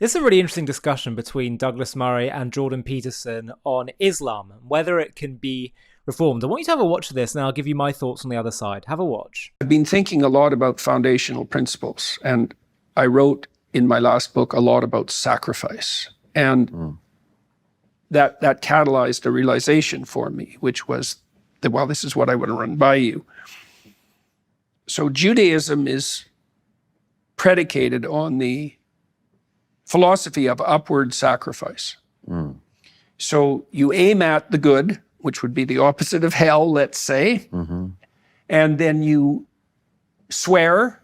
This is a really interesting discussion between Douglas Murray and Jordan Peterson on Islam, whether it can be reformed. I want you to have a watch of this, and I'll give you my thoughts on the other side. Have a watch. I've been thinking a lot about foundational principles, and I wrote in my last book a lot about sacrifice. And that catalyzed a realization for me, which was that, well, this is what I want to run by you. So Judaism is predicated on the philosophy of upward sacrifice. So you aim at the good, which would be the opposite of hell, let's say, and then you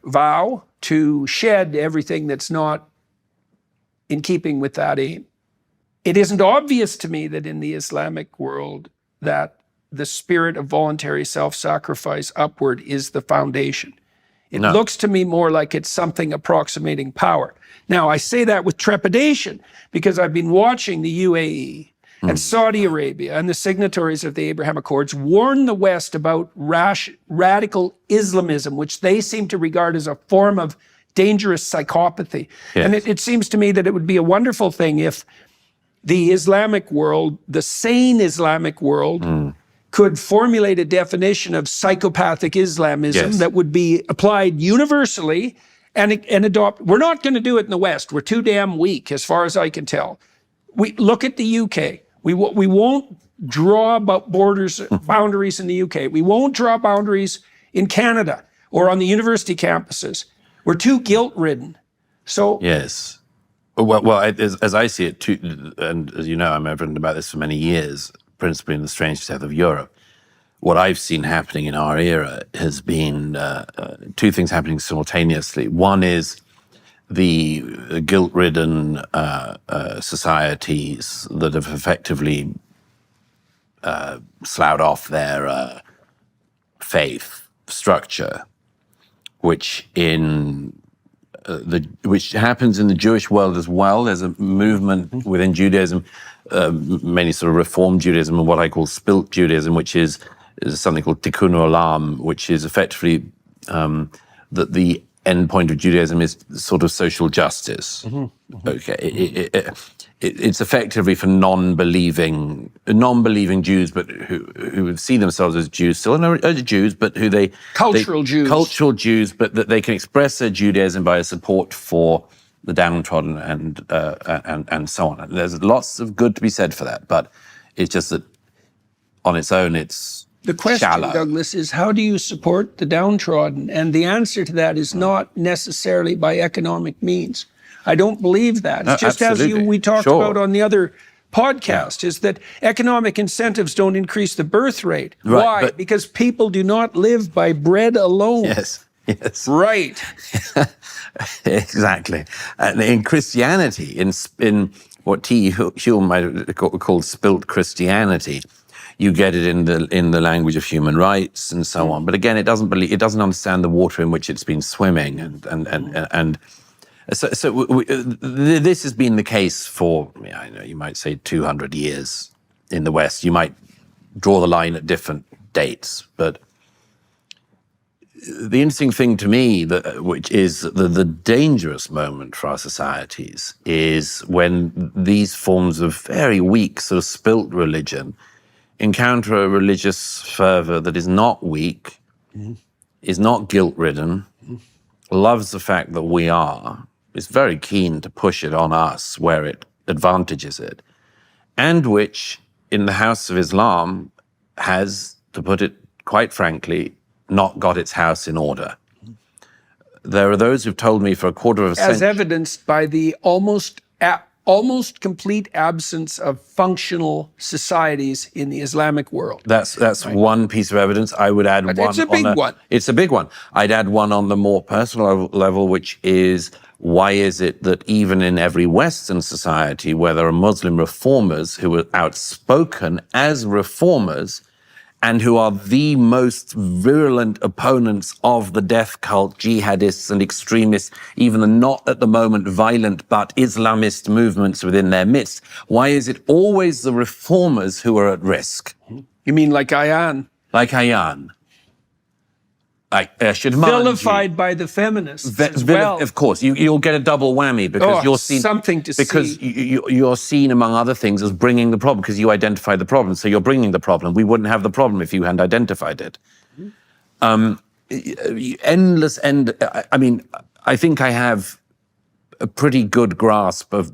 vow to shed everything that's not in keeping with that aim. It isn't obvious to me that in the Islamic world that the spirit of voluntary self-sacrifice upward is the foundation. It looks to me more like it's something approximating power. Now, I say that with trepidation because I've been watching the UAE and Saudi Arabia and the signatories of the Abraham Accords warn the West about radical Islamism, which they seem to regard as a form of dangerous psychopathy. Yes. And it seems to me that it would be a wonderful thing if the Islamic world, the sane Islamic world, could formulate a definition of psychopathic Islamism that would be applied universally and adopt. We're not going to do it in the West. We're too damn weak, as far as I can tell. We look at the UK. We won't draw boundaries in the UK. We won't draw boundaries in Canada or on the university campuses. We're too guilt-ridden. So yes. Well, as I see it, too, and as you know, I've written about this for many years, principally in The Strange Death of Europe. What I've seen happening in our era has been two things happening simultaneously. One is the guilt-ridden societies that have effectively sloughed off their faith structure, which which happens in the Jewish world as well. There's a movement within Judaism, mainly sort of Reform Judaism and what I call Spilt Judaism, which is something called Tikkun Olam, which is effectively that the end point of Judaism is sort of social justice. Okay, it's effectively for non-believing Jews, but who see themselves as Jews, still are Jews, but cultural Jews, but that they can express their Judaism by a support for the downtrodden and so on. And there's lots of good to be said for that, but it's just that on its own, it's the question, shallow. Douglas, is how do you support the downtrodden? And the answer to that is not necessarily by economic means. I don't believe that. It's just absolutely. as we talked about on the other podcast, is that economic incentives don't increase the birth rate. Right, why? Because people do not live by bread alone. Yes. Right. Exactly. And in Christianity, in what T. Hume might have called spilt Christianity, you get it in the language of human rights and so on. But again, it doesn't understand the water in which it's been swimming, and so this has been the case for, I know you might say 200 years in the West. You might draw the line at different dates, but the interesting thing to me, which is the dangerous moment for our societies, is when these forms of very weak, sort of spilt religion encounter a religious fervor that is not weak, is not guilt-ridden, loves the fact that we are, is very keen to push it on us where it advantages it, and which, in the House of Islam, has, to put it quite frankly, not got its house in order. There are those who've told me for a quarter of a century... As evidenced by the almost complete absence of functional societies in the Islamic world. That's right. One piece of evidence. I would add one. It's a big one. It's a big one. I'd add one on the more personal level, which is, why is it that even in every Western society where there are Muslim reformers who are outspoken as reformers and who are the most virulent opponents of the death cult, jihadists and extremists, even the not at the moment violent but Islamist movements within their midst, why is it always the reformers who are at risk? You mean like Ayan? Like Ayan. I should mind you, vilified by the feminists as well. of course, you'll get a double whammy because you're seen something to because see. you're seen among other things as bringing the problem because you identify the problem. So you're bringing the problem. We wouldn't have the problem if you hadn't identified it. Endless end. I mean, I think I have a pretty good grasp of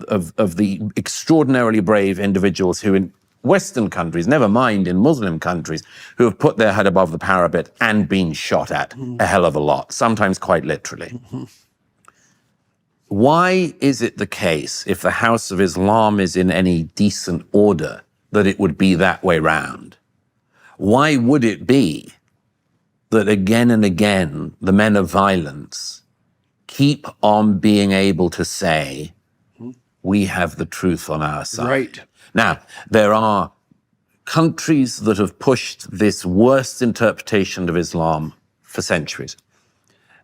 the extraordinarily brave individuals who in Western countries, never mind in Muslim countries, who have put their head above the parapet and been shot at a hell of a lot, sometimes quite literally. Why is it the case, if the House of Islam is in any decent order, that it would be that way round? Why would it be that again and again the men of violence keep on being able to say, we have the truth on our side? Right. Now, there are countries that have pushed this worst interpretation of Islam for centuries.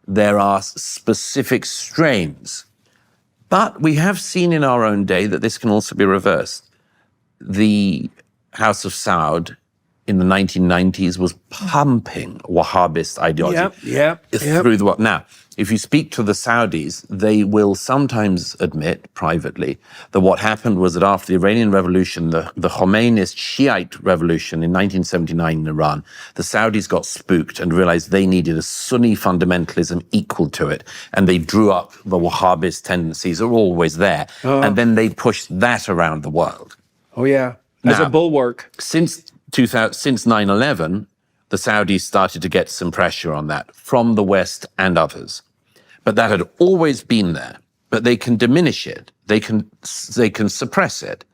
There are specific strains. But we have seen in our own day that this can also be reversed. The House of Saud in the 1990s was pumping Wahhabist ideology through the world. Now, if you speak to the Saudis, they will sometimes admit privately that what happened was that after the Iranian Revolution, the Khomeinist Shiite revolution in 1979 in Iran, the Saudis got spooked and realized they needed a Sunni fundamentalism equal to it. And they drew up the Wahhabist tendencies are always there. And then they pushed that around the world. Oh, yeah. As a bulwark. Since 9/11, the Saudis started to get some pressure on that from the West and others. But that had always been there. But they can diminish it. They can suppress it.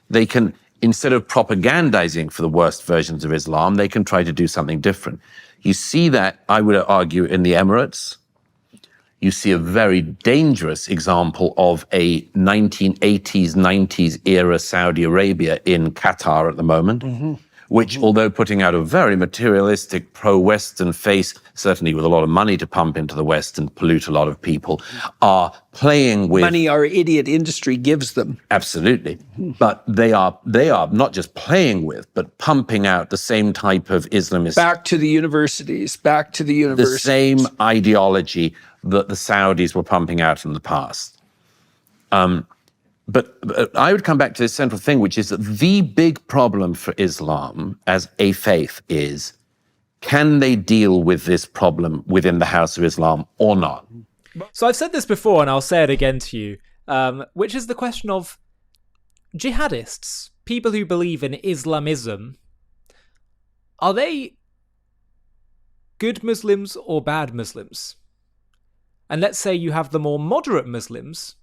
They can, instead of propagandizing for the worst versions of Islam, they can try to do something different. You see that, I would argue, in the Emirates. You see a very dangerous example of a 1980s, 90s era Saudi Arabia in Qatar at the moment, which, although putting out a very materialistic pro-Western face, certainly with a lot of money to pump into the West and pollute a lot of people, are playing with money our idiot industry gives them. Absolutely. But they are not just playing with, but pumping out the same type of Islamist. Back to the universities. The same ideology that the Saudis were pumping out in the past. But I would come back to this central thing, which is that the big problem for Islam as a faith is, can they deal with this problem within the House of Islam or not? So I've said this before, and I'll say it again to you, which is the question of jihadists, people who believe in Islamism. Are they good Muslims or bad Muslims? And let's say you have the more moderate Muslims.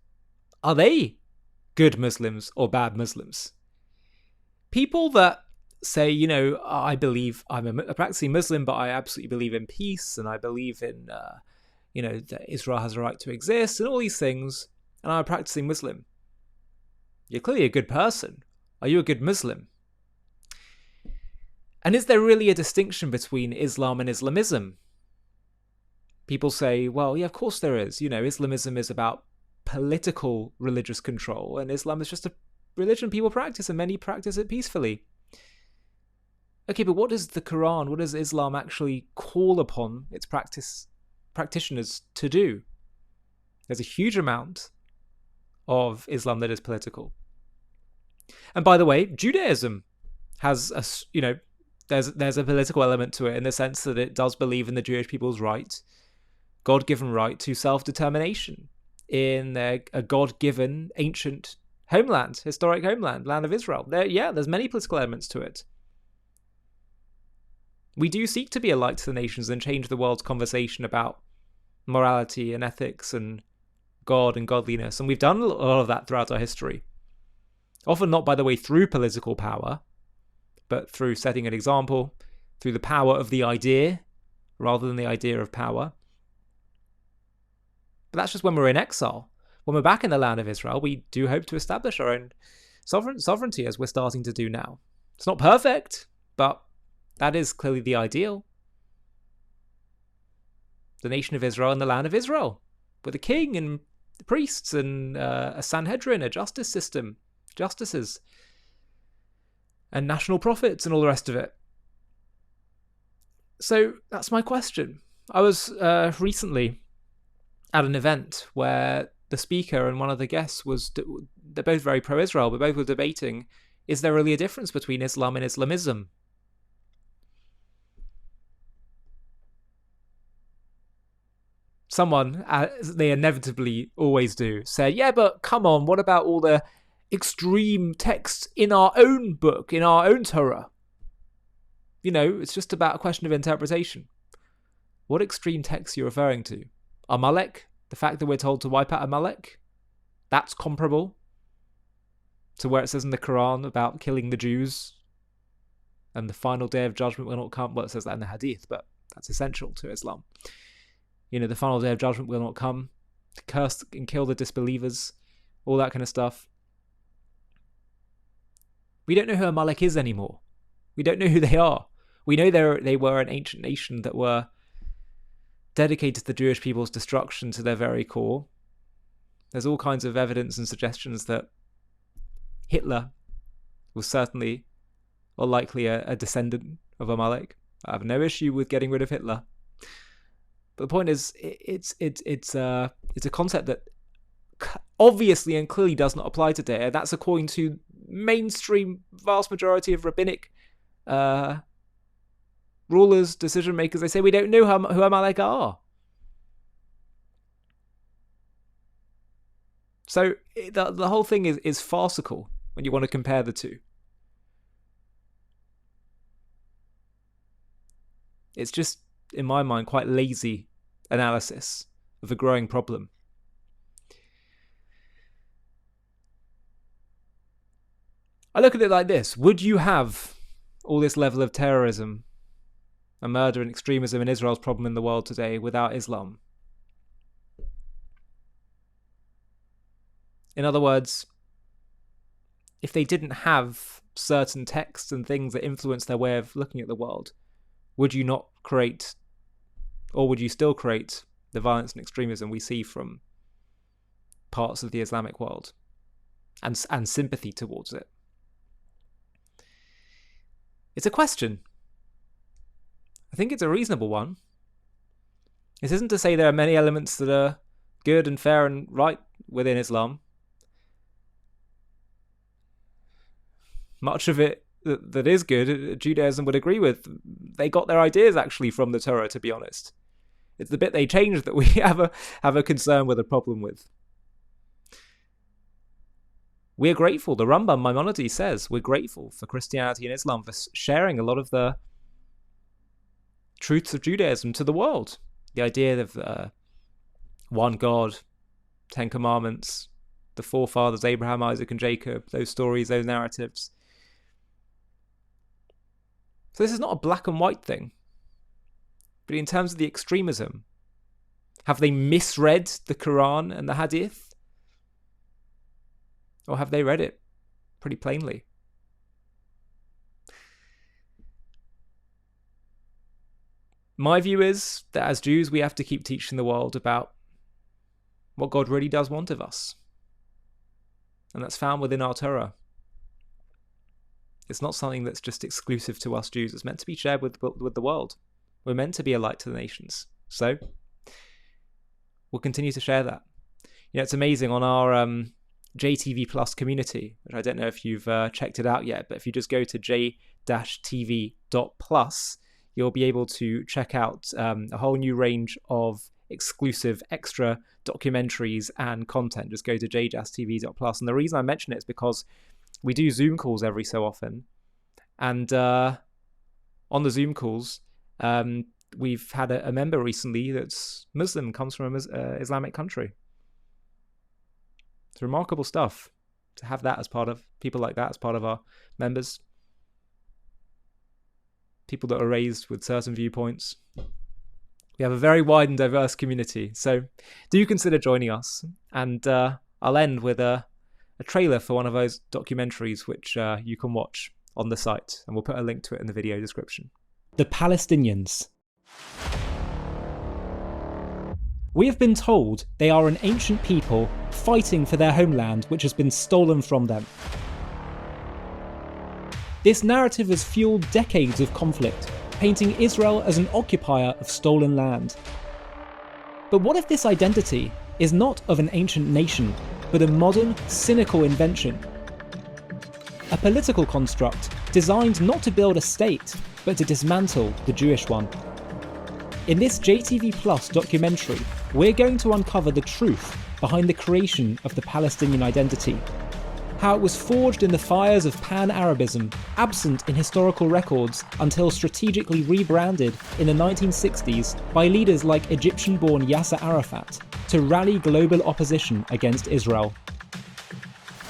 Are they good Muslims or bad Muslims? People that say, you know, I believe I'm a practicing Muslim, but I absolutely believe in peace, and I believe in, you know, that Israel has a right to exist, and all these things, and I'm a practicing Muslim. You're clearly a good person. Are you a good Muslim? And is there really a distinction between Islam and Islamism? People say, well, yeah, of course there is. You know, Islamism is about political religious control, and Islam is just a religion people practice, and many practice it peacefully. Okay, but what does the Quran, what does Islam actually call upon its practitioners to do? There's a huge amount of Islam that is political. And by the way, Judaism has a, you know, there's a political element to it in the sense that it does believe in the Jewish people's right, God-given right to self-determination in a God-given ancient homeland, historic homeland, land of Israel. There's many political elements to it. We do seek to be a light to the nations and change the world's conversation about morality and ethics and God and godliness, and we've done a lot of that throughout our history. Often not, by the way, through political power, but through setting an example, through the power of the idea, rather than the idea of power. But that's just when we're in exile. When we're back in the land of Israel, we do hope to establish our own sovereignty, as we're starting to do now. It's not perfect, but that is clearly the ideal. The nation of Israel and the land of Israel, with a king and priests and a Sanhedrin, a justice system, justices, and national prophets and all the rest of it. So that's my question. I was recently at an event where the speaker and one of the guests they're both very pro-Israel, but both were debating, is there really a difference between Islam and Islamism? Someone, as they inevitably always do, said, yeah, but come on, what about all the extreme texts in our own book, in our own Torah? You know, it's just about a question of interpretation. What extreme texts are you referring to? Amalek? The fact that we're told to wipe out Amalek? That's comparable to where it says in the Quran about killing the Jews and the final day of judgment will not come. Well, it says that in the Hadith, but that's essential to Islam. You know, the final day of judgment will not come, to curse and kill the disbelievers, all that kind of stuff. We don't know who Amalek is anymore. We don't know who they are. We know they were an ancient nation that were dedicated to the Jewish people's destruction to their very core. There's all kinds of evidence and suggestions that Hitler was certainly or likely a descendant of Amalek. I have no issue with getting rid of Hitler. But the point is, it's a concept that obviously and clearly does not apply today. And that's according to mainstream vast majority of rabbinic rulers, decision makers. They say we don't know who Amalek are. So the whole thing is farcical when you want to compare the two. It's just, in my mind, quite lazy analysis of a growing problem. I look at it like this. Would you have all this level of terrorism and murder and extremism and Israel's problem in the world today without Islam? In other words, if they didn't have certain texts and things that influence their way of looking at the world, would you not create, or would you still create, the violence and extremism we see from parts of the Islamic world and sympathy towards it? It's a question. I think it's a reasonable one. This isn't to say there are many elements that are good and fair and right within Islam. Much of it that is good, Judaism would agree with. They got their ideas actually from the Torah, to be honest. It's the bit they changed that we have a concern with, a problem with. We're grateful. The Rambam Maimonides says we're grateful for Christianity and Islam for sharing a lot of the truths of Judaism to the world. The idea of one God, 10 Commandments, the forefathers, Abraham, Isaac, and Jacob, those stories, those narratives. So this is not a black and white thing. But in terms of the extremism, have they misread the Quran and the Hadith? Or have they read it pretty plainly? My view is that as Jews, we have to keep teaching the world about what God really does want of us. And that's found within our Torah. It's not something that's just exclusive to us Jews. It's meant to be shared with the world. We're meant to be a light to the nations. So we'll continue to share that. You know, it's amazing on our JTV Plus community, which I don't know if you've checked it out yet, but if you just go to j-tv.plus, you'll be able to check out a whole new range of exclusive extra documentaries and content. Just go to jtv.plus. And the reason I mention it is because we do Zoom calls every so often. And on the Zoom calls, we've had a member recently that's Muslim, comes from an Islamic country. It's remarkable stuff to have that as part of, people like that as part of our members. People that are raised with certain viewpoints. We have a very wide and diverse community. So do consider joining us. And I'll end with a trailer for one of those documentaries which you can watch on the site. And we'll put a link to it in the video description. The Palestinians. We have been told they are an ancient people fighting for their homeland which has been stolen from them. This narrative has fueled decades of conflict, painting Israel as an occupier of stolen land. But what if this identity is not of an ancient nation, but a modern, cynical invention? A political construct designed not to build a state, but to dismantle the Jewish one. In this JTV Plus documentary, we're going to uncover the truth behind the creation of the Palestinian identity, how it was forged in the fires of pan-Arabism, absent in historical records until strategically rebranded in the 1960s by leaders like Egyptian-born Yasser Arafat to rally global opposition against Israel.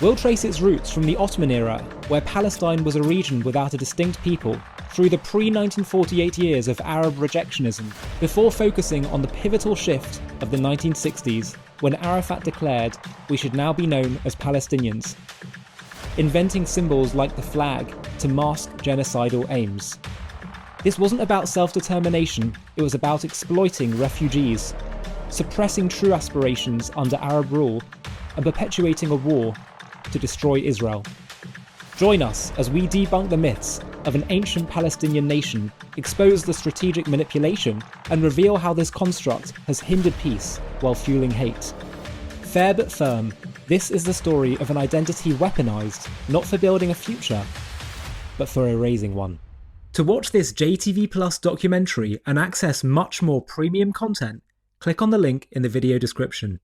We'll trace its roots from the Ottoman era, where Palestine was a region without a distinct people, through the pre-1948 years of Arab rejectionism, before focusing on the pivotal shift of the 1960s, when Arafat declared we should now be known as Palestinians, inventing symbols like the flag to mask genocidal aims. This wasn't about self-determination, it was about exploiting refugees, suppressing true aspirations under Arab rule, and perpetuating a war to destroy Israel. Join us as we debunk the myths of an ancient Palestinian nation, expose the strategic manipulation, and reveal how this construct has hindered peace while fueling hate. Fair but firm, this is the story of an identity weaponized, not for building a future, but for erasing one. To watch this JTV Plus documentary and access much more premium content, click on the link in the video description.